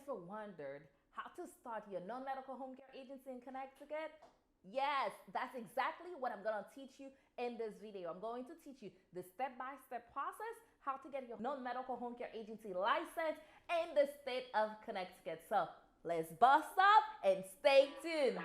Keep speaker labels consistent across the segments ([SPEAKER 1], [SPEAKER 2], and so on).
[SPEAKER 1] ever wondered how to start your non-medical home care agency in Connecticut? Yes, that's exactly what I'm going to teach you in this video. I'm going to teach you the step-by-step process, how to get your non-medical home care agency license in the state of Connecticut. So let's bust up and stay tuned.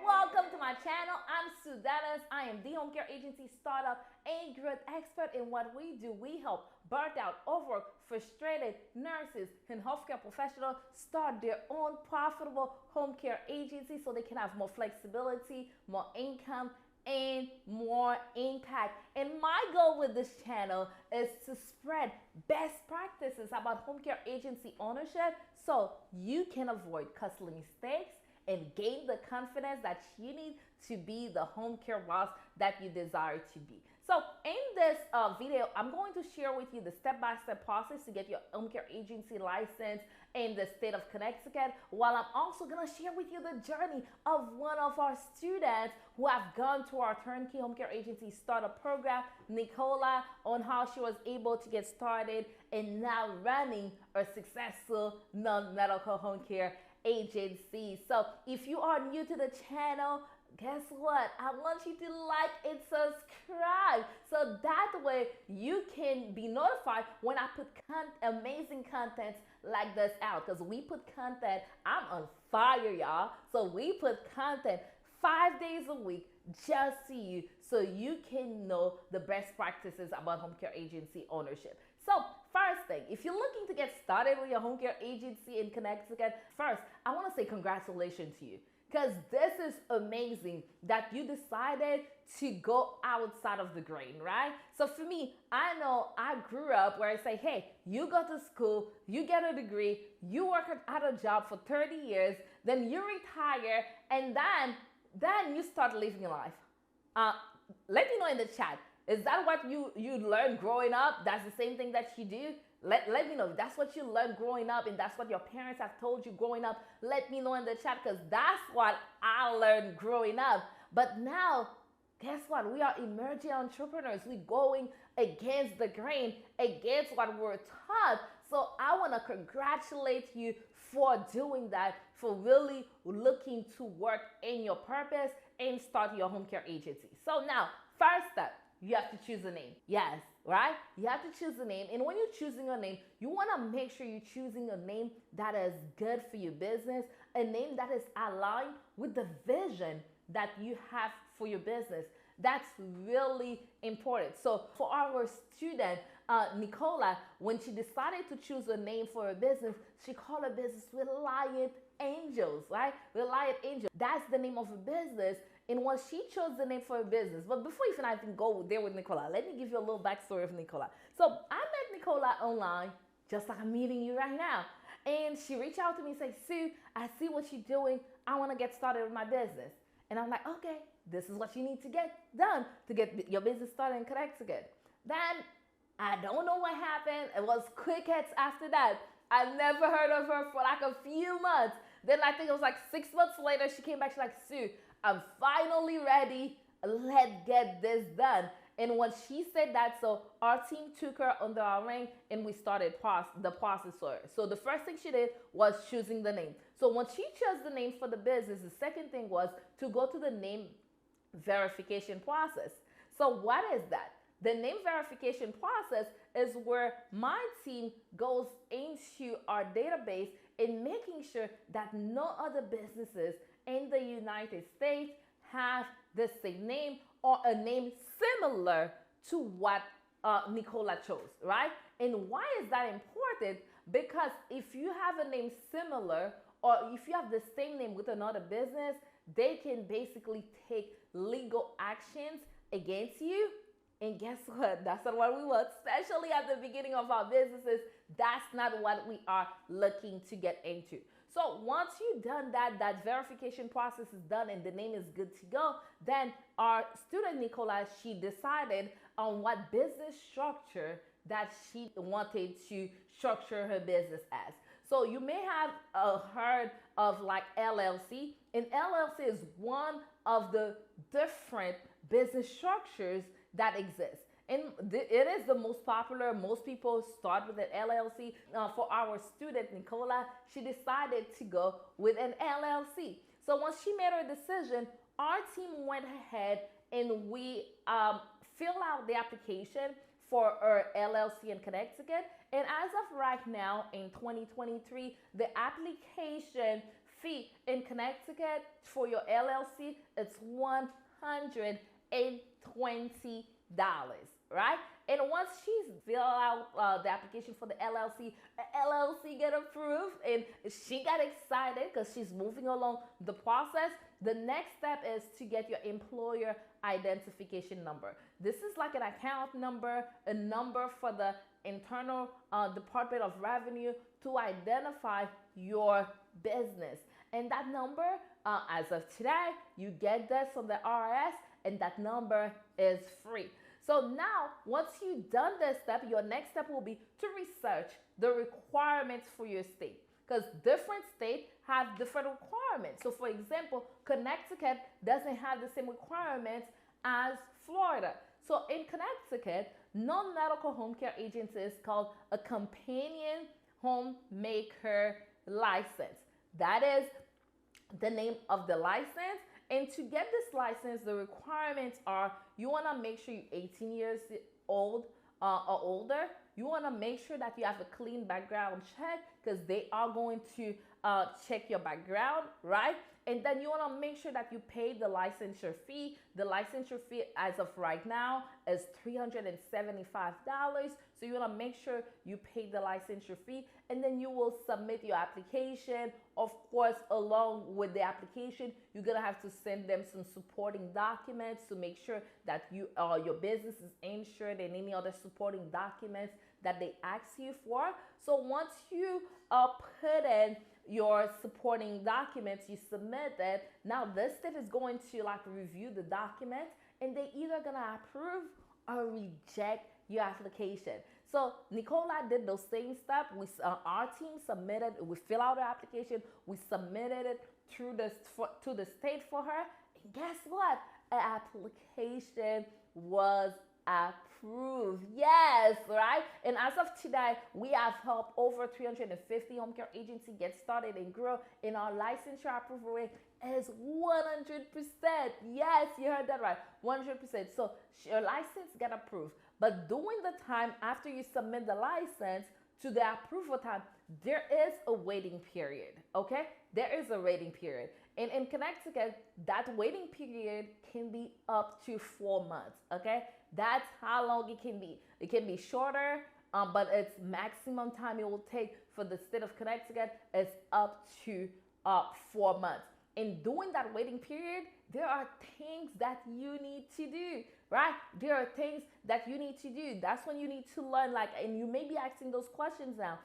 [SPEAKER 1] Welcome to my channel. I'm Denis. I am the home care agency startup and growth expert. In what we do, we help burnt out, overworked, frustrated nurses and healthcare professionals start their own profitable home care agency so they can have more flexibility, more income, and more impact. And my goal with this channel is to spread best practices about home care agency ownership so you can avoid costly mistakes and gain the confidence that you need to be the home care boss that you desire to be. So in this video, I'm going to share with you the step-by-step process to get your home care agency license in the state of Connecticut, while I'm also going to share with you the journey of one of our students who have gone to our turnkey home care agency startup program, Nicola, on how she was able to get started and now running a successful non-medical home care agency. So if you are new to the channel, guess what? I want you to like and subscribe so that way you can be notified when I put amazing content like this out, because we put content. I'm on fire, y'all. So we put content 5 days a week just to you so you can know the best practices about home care agency ownership. So first thing, if you're looking to get started with your home care agency in Connecticut, first, I want to say congratulations to you, because this is amazing that you decided to go outside of the grain, right? So for me, I know I grew up where I say, hey, you go to school, you get a degree, you work at a job for 30 years, then you retire, and then you start living life. Let me know in the chat. Is that what you learned growing up? That's the same thing that you do? Let me know. That's what you learned growing up and that's what your parents have told you growing up. Let me know in the chat, because that's what I learned growing up. But now, guess what? We are emerging entrepreneurs. We're going against the grain, against what we're taught. So I want to congratulate you for doing that, for really looking to work in your purpose and start your home care agency. So now, first step, you have to choose a name. Yes, right? You have to choose a name. And when you're choosing a name, you want to make sure you're choosing a name that is good for your business, a name that is aligned with the vision that you have for your business. That's really important. So for our student, Nicola, when she decided to choose a name for her business, she called her business Reliant Angels, right? Reliant Angels. That's the name of her business. And when she chose the name for her business, but before you even go there with Nicola, let me give you a little backstory of Nicola. So I met Nicola online, just like I'm meeting you right now. And she reached out to me and said, Sue, I see what you're doing. I want to get started with my business. And I'm like, okay, this is what you need to get done to get your business started in Connecticut. Then I don't know what happened. It was crickets after that. I never heard of her for like a few months. Then I think it was like 6 months later, she came back. She's like, Sue, I'm finally ready. Let's get this done. And when she said that, so our team took her under our wing and we started the process for her. So the first thing she did was choosing the name. So when she chose the name for the business, the second thing was to go to the name verification process. So what is that? The name verification process is where my team goes into our database and making sure that no other businesses in the United States have the same name or a name similar to what Nicola chose, right? And why is that important? Because if you have a name similar, or if you have the same name with another business, they can basically take legal actions against you. And guess what? That's not what we want, especially at the beginning of our businesses. That's not what we are looking to get into. So once you've done that, that verification process is done and the name is good to go, then our student Nicola, she decided on what business structure that she wanted to structure her business as. So you may have heard of like LLC, and LLC is one of the different business structures that exist. And it is the most popular. Most people start with an LLC. For our student, Nicola, she decided to go with an LLC. So once she made her decision, our team went ahead and we filled out the application for her LLC in Connecticut. And as of right now, in 2023, the application fee in Connecticut for your LLC, it's $120, right? And once she's filled out the application for the LLC get approved, and she got excited because she's moving along the process. The next step is to get your employer identification number. This is like an account number, a number for the internal Department of Revenue to identify your business. And that number, as of today, you get this from the IRS, and that number is free. So now, once you've done this step, your next step will be to research the requirements for your state, because different states have different requirements. So for example, Connecticut doesn't have the same requirements as Florida. So in Connecticut, non-medical home care agency is called a companion homemaker license. That is the name of the license. And to get this license, the requirements are, you want to make sure you're 18 years old or older. You want to make sure that you have a clean background check, because they are going to check your background, right? And then you want to make sure that you pay the licensure fee. The licensure fee as of right now is $375. So you want to make sure you pay the licensure fee, and then you will submit your application. Of course, along with the application, you're going to have to send them some supporting documents to make sure that your business is insured, and any other supporting documents that they ask you for. So once you put in your supporting documents, you submit it. Now this step is going to review the documents, and they either gonna approve or reject your application. So Nicola did those same steps. Our team submitted. We fill out the application. We submitted it to the state for her. And guess what? An application was approved. Yes, right? And as of today, we have helped over 350 home care agencies get started and grow, and our licensure approval rate is 100%. Yes, you heard that right, 100%. So your license get approved, but during the time after you submit the license to the approval time, there is a waiting period, okay? There is a waiting period. And in Connecticut, that waiting period can be up to 4 months, okay? That's how long it can be. It can be shorter, but its maximum time it will take for the state of Connecticut is up to 4 months. And during that waiting period, there are things that you need to do, right? There are things that you need to do. That's when you need to learn, and you may be asking those questions now,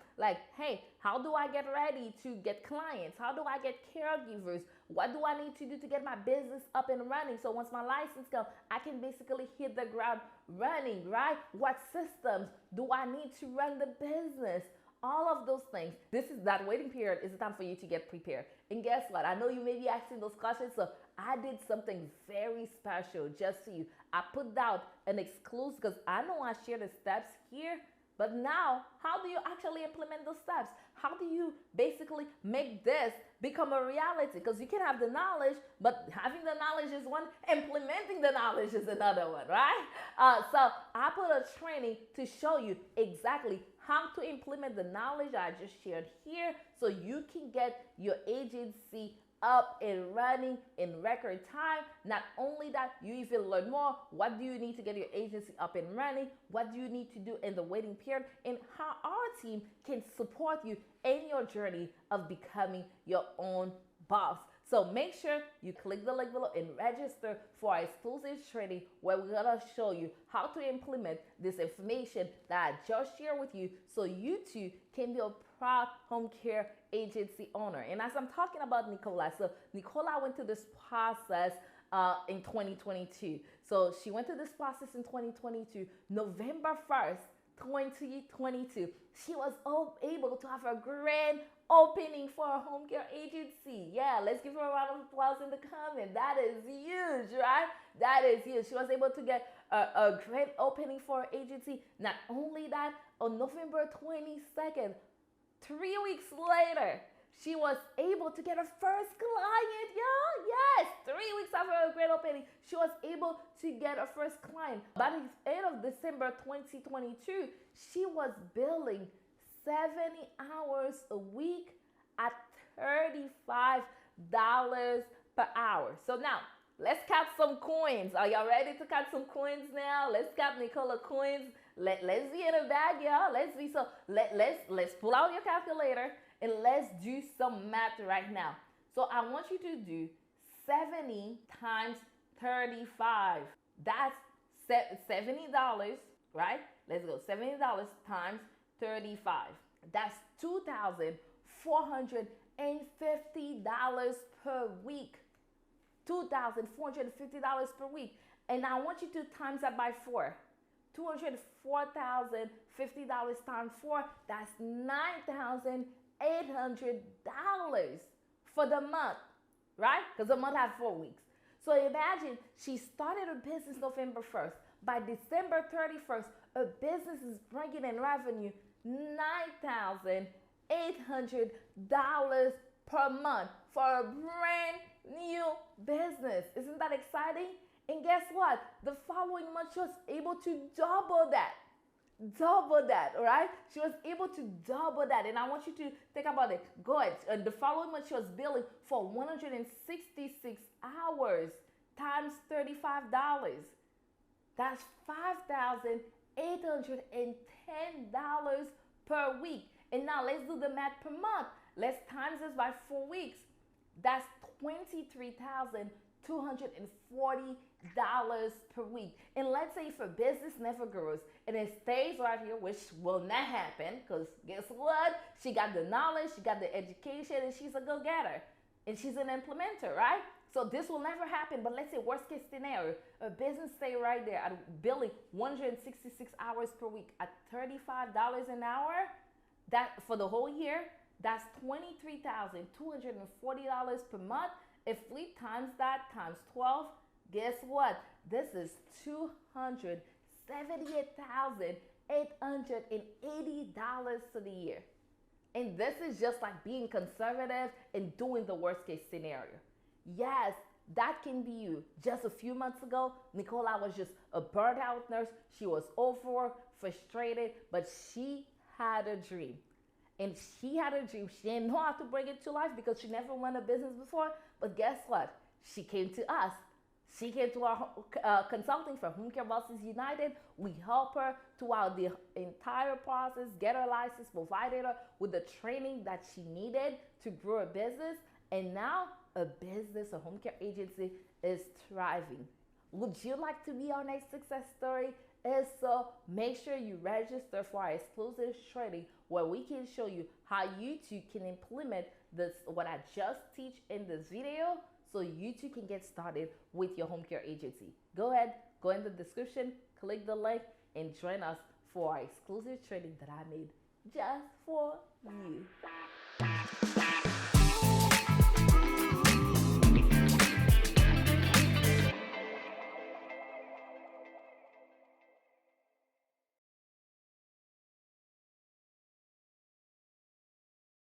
[SPEAKER 1] hey, how do I get ready to get clients? How do I get caregivers? What do I need to do to get my business up and running? So once my license comes, I can basically hit the ground running, right? What systems do I need to run the business? All of those things. That waiting period is the time for you to get prepared. And guess what? I know you may be asking those questions, so I did something very special just for you. I put out an exclusive, because I know I share the steps here, but now, how do you actually implement those steps? How do you basically make this become a reality? Because you can have the knowledge, but having the knowledge is one, implementing the knowledge is another one, right? So I put a training to show you exactly how to implement the knowledge I just shared here, so you can get your agency up and running in record time. Not only that, you even learn more. What do you need to get your agency up and running? What do you need to do in the waiting period? And how our team can support you in your journey of becoming your own boss. So make sure you click the link below and register for our exclusive training, where we're gonna show you how to implement this information that I just shared with you, so you too can be a proud home care agency owner. And as I'm talking about Nicola, so Nicola went through this process in 2022. So she went through this process in 2022. November 1st, 2022. She was able to have a grand opening for a home care agency. Yeah, let's give her a round of applause in the comment. That is huge, right? That is huge. She was able to get a great opening for her agency. Not only that, on November 22nd, 3 weeks later, she was able to get her first client, y'all. Yes, 3 weeks after a great opening, she was able to get her first client. By the end of December 2022, she was billing 70 hours a week at $35 per hour. So now, let's count some coins. Are y'all ready to count some coins now? Let's count Nicola coins. Let's be in the bag, y'all. Let's pull out your calculator and let's do some math right now. So I want you to do 70 times 35. That's $70, right? Let's go. $70 times 35. That's $2,450 per week. $2,450 per week. And I want you to times that by 4. $204,050 times 4, that's $9,800 for the month, right? Because the month has 4 weeks. So imagine she started her business November 1st. By December 31st, her business is bringing in revenue $9,800 per month for a brand new business. Isn't that exciting? And guess what? The following month, she was able to double that. Double that, all right? She was able to double that. And I want you to think about it. Go ahead. The following month, she was billing for 166 hours times $35. That's $5,810 per week. And now let's do the math per month. Let's times this by 4 weeks. That's $23,240 per week. And let's say if a business never grows and it stays right here, which will not happen, because guess what? She got the knowledge, she got the education, and she's a go-getter. And she's an implementer, right? So this will never happen. But let's say worst case scenario, a business stay right there at billing 166 hours per week at $35 an hour. That for the whole year, that's $23,240 per month. If we times that times 12, guess what? This is $278,880 for the year. And this is just like being conservative and doing the worst case scenario. Yes, that can be you. Just a few months ago, Nicola was just a burnt out nurse. She was overworked, frustrated, but she had a dream. And she had a dream. She didn't know how to bring it to life because she never run a business before. But guess what? She came to us. She came to our consulting firm, Homecare Bosses United. We help her throughout the entire process, get her license, provided her with the training that she needed to grow a business. And now a business, a home care agency is thriving. Would you like to be our next success story? If so, make sure you register for our exclusive training where we can show you how you too can implement this, what I just teach in this video, so you too can get started with your home care agency. Go ahead, go in the description, click the link, and join us for our exclusive training that I made just for you.